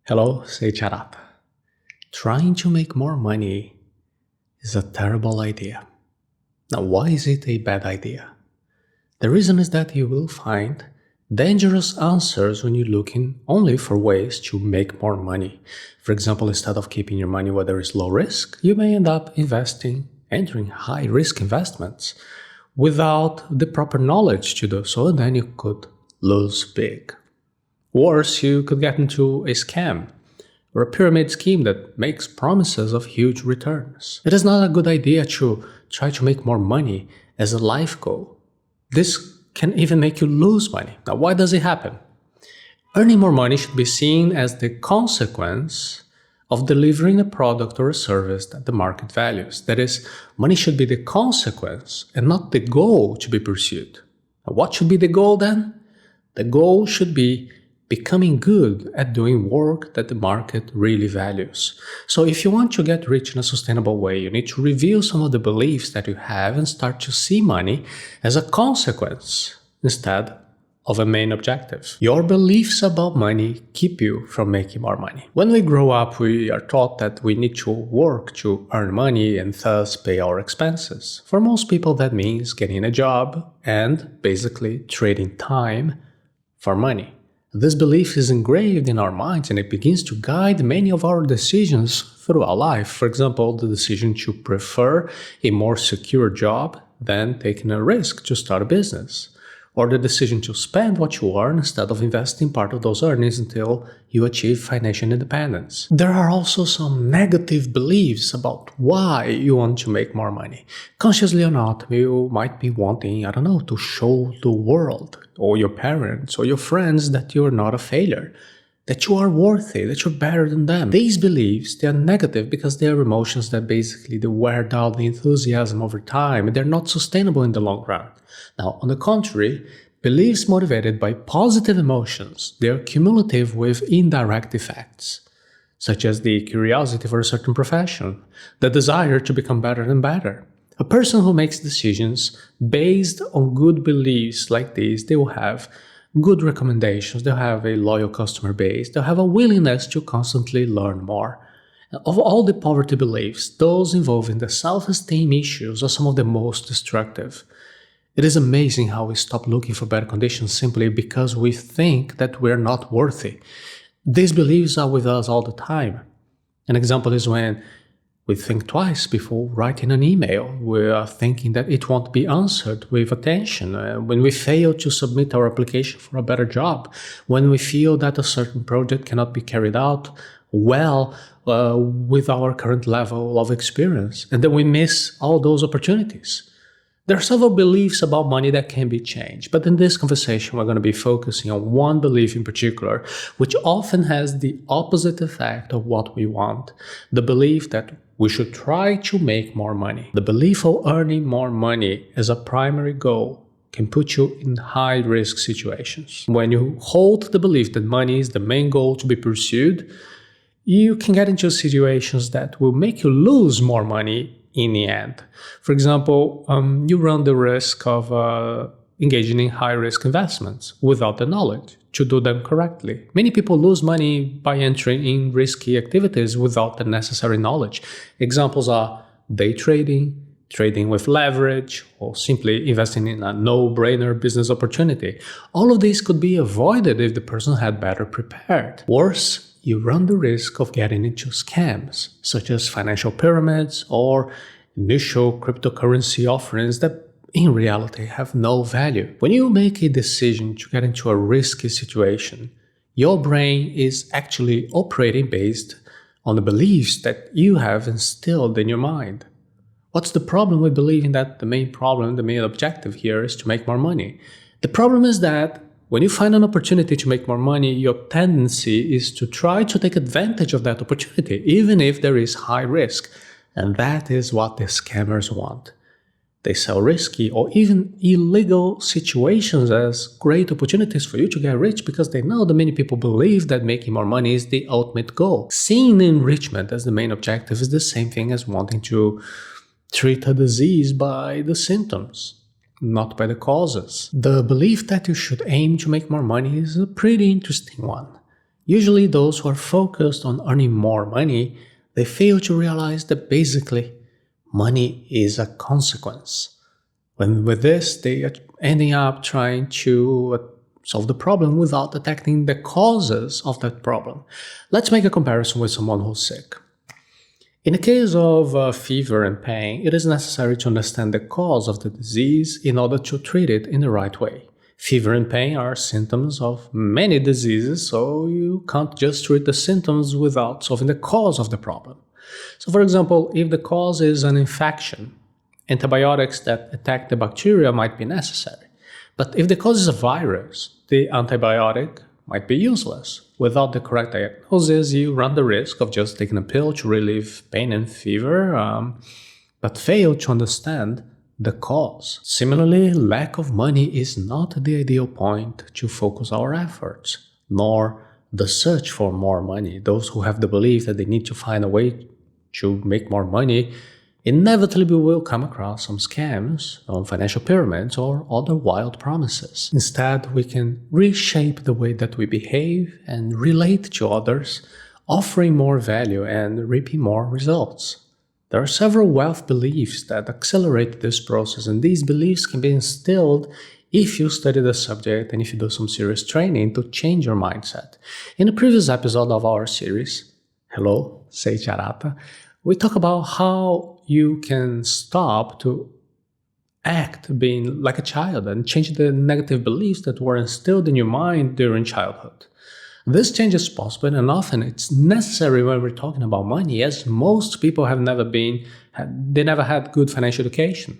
Hello, Seiiti Arata. Trying to make more money is a terrible idea. Now, why is it a bad idea? The reason is that you will find dangerous answers when you're looking only for ways to make more money. For example, instead of keeping your money where there is low risk, you may end up entering high risk investments without the proper knowledge to do so, and then you could lose big. Worse, you could get into a scam or a pyramid scheme that makes promises of huge returns. It is not a good idea to try to make more money as a life goal. This can even make you lose money. Now, why does it happen? Earning more money should be seen as the consequence of delivering a product or a service that the market values. That is, money should be the consequence and not the goal to be pursued. Now, what should be the goal then? The goal should be becoming good at doing work that the market really values. So if you want to get rich in a sustainable way, you need to review some of the beliefs that you have and start to see money as a consequence instead of a main objective. Your beliefs about money keep you from making more money. When we grow up, we are taught that we need to work to earn money and thus pay our expenses. For most people, that means getting a job and basically trading time for money. This belief is engraved in our minds and it begins to guide many of our decisions throughout life. For example, the decision to prefer a more secure job than taking a risk to start a business, or the decision to spend what you earn instead of investing part of those earnings until you achieve financial independence. There are also some negative beliefs about why you want to make more money. Consciously or not, you might be wanting, to show the world or your parents or your friends that you're not a failure, that you are worthy, that you're better than them. These beliefs, they are negative because they are emotions that basically they wear down the enthusiasm over time and they're not sustainable in the long run. Now, on the contrary, beliefs motivated by positive emotions, they are cumulative with indirect effects, such as the curiosity for a certain profession, the desire to become better and better. A person who makes decisions based on good beliefs like these, they will have good recommendations, they'll have a loyal customer base, they'll have a willingness to constantly learn more. Of all the poverty beliefs, those involving the self-esteem issues are some of the most destructive. It is amazing how we stop looking for better conditions simply because we think that we're not worthy. These beliefs are with us all the time. An example is when we think twice before writing an email. We are thinking that it won't be answered with attention. When we fail to submit our application for a better job. When we feel that a certain project cannot be carried out well with our current level of experience. And then we miss all those opportunities. There are several beliefs about money that can be changed, but in this conversation we're going to be focusing on one belief in particular, which often has the opposite effect of what we want. The belief that we should try to make more money. The belief of earning more money as a primary goal can put you in high-risk situations. When you hold the belief that money is the main goal to be pursued, you can get into situations that will make you lose more money in the end. For example, you run the risk of engaging in high-risk investments without the knowledge to do them correctly. Many people lose money by entering in risky activities without the necessary knowledge. Examples are day trading, trading with leverage, or simply investing in a no-brainer business opportunity. All of these could be avoided if the person had better prepared. Worse, you run the risk of getting into scams, such as financial pyramids or initial cryptocurrency offerings that in reality have no value. When you make a decision to get into a risky situation, your brain is actually operating based on the beliefs that you have instilled in your mind. What's the problem with believing that the main objective here is to make more money? The problem is that when you find an opportunity to make more money, your tendency is to try to take advantage of that opportunity, even if there is high risk. And that is what the scammers want. They sell risky or even illegal situations as great opportunities for you to get rich because they know that many people believe that making more money is the ultimate goal. Seeing enrichment as the main objective is the same thing as wanting to treat a disease by the symptoms, not by the causes. The belief that you should aim to make more money is a pretty interesting one. Usually those who are focused on earning more money, they fail to realize that basically money is a consequence. When with this, they are ending up trying to solve the problem without detecting the causes of that problem. Let's make a comparison with someone who's sick. In the case of fever and pain, it is necessary to understand the cause of the disease in order to treat it in the right way. Fever and pain are symptoms of many diseases, so you can't just treat the symptoms without solving the cause of the problem. So, for example, if the cause is an infection, antibiotics that attack the bacteria might be necessary. But if the cause is a virus, the antibiotic might be useless. Without the correct diagnosis, you run the risk of just taking a pill to relieve pain and fever, but fail to understand the cause. Similarly, lack of money is not the ideal point to focus our efforts, nor the search for more money. Those who have the belief that they need to find a way to make more money inevitably will come across some scams on financial pyramids or other wild promises. Instead, we can reshape the way that we behave and relate to others, offering more value and reaping more results. There are several wealth beliefs that accelerate this process, and these beliefs can be instilled if you study the subject and if you do some serious training to change your mindset. In the previous episode of our series, Hello, Seiiti Arata, we talk about how you can stop to act being like a child and change the negative beliefs that were instilled in your mind during childhood. This change is possible and often it's necessary when we're talking about money, as most people have never had good financial education.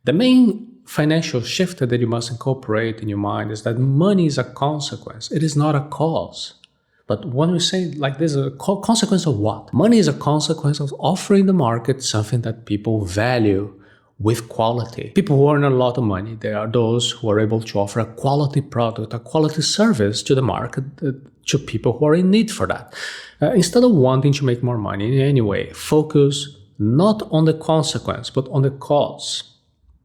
The main financial shift that you must incorporate in your mind is that money is a consequence. It is not a cause. But when we say like this, a consequence of what? Money is a consequence of offering the market something that people value with quality. People who earn a lot of money, they are those who are able to offer a quality product, a quality service to the market, to people who are in need for that. Instead of wanting to make more money in any way, focus not on the consequence, but on the cause.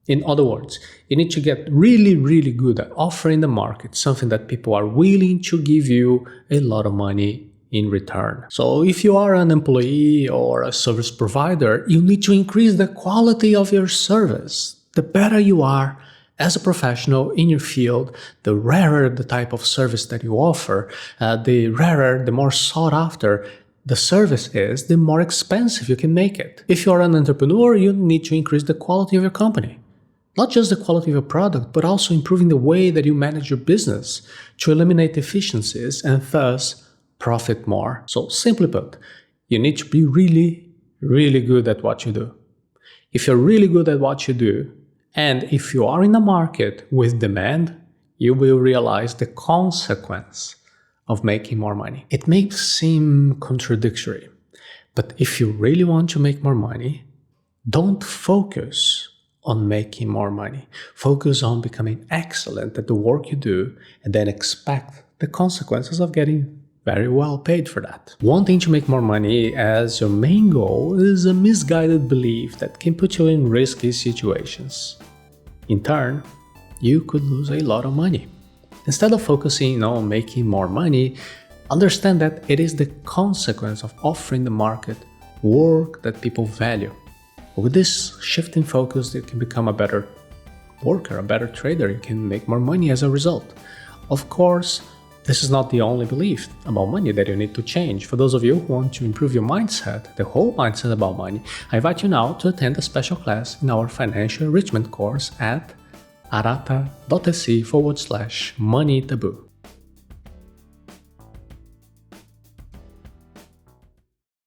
In other words, you need to get really, really good at offering the market something that people are willing to give you a lot of money in return. So if you are an employee or a service provider, you need to increase the quality of your service. The better you are as a professional in your field, the rarer the type of service that you offer, the rarer, the more sought after the service is, the more expensive you can make it. If you are an entrepreneur, you need to increase the quality of your company. Not just the quality of your product, but also improving the way that you manage your business to eliminate efficiencies and thus profit more. So simply put, you need to be really, really good at what you do. If you're really good at what you do, and if you are in a market with demand, you will realize the consequence of making more money. It may seem contradictory, but if you really want to make more money, don't focus on making more money. Focus on becoming excellent at the work you do and then expect the consequences of getting very well paid for that. Wanting to make more money as your main goal is a misguided belief that can put you in risky situations. In turn, you could lose a lot of money. Instead of focusing on making more money, understand that it is the consequence of offering the market work that people value. With this shift in focus, you can become a better worker, a better trader. You can make more money as a result. Of course, this is not the only belief about money that you need to change. For those of you who want to improve your mindset, the whole mindset about money, I invite you now to attend a special class in our financial enrichment course at arata.se/money taboo.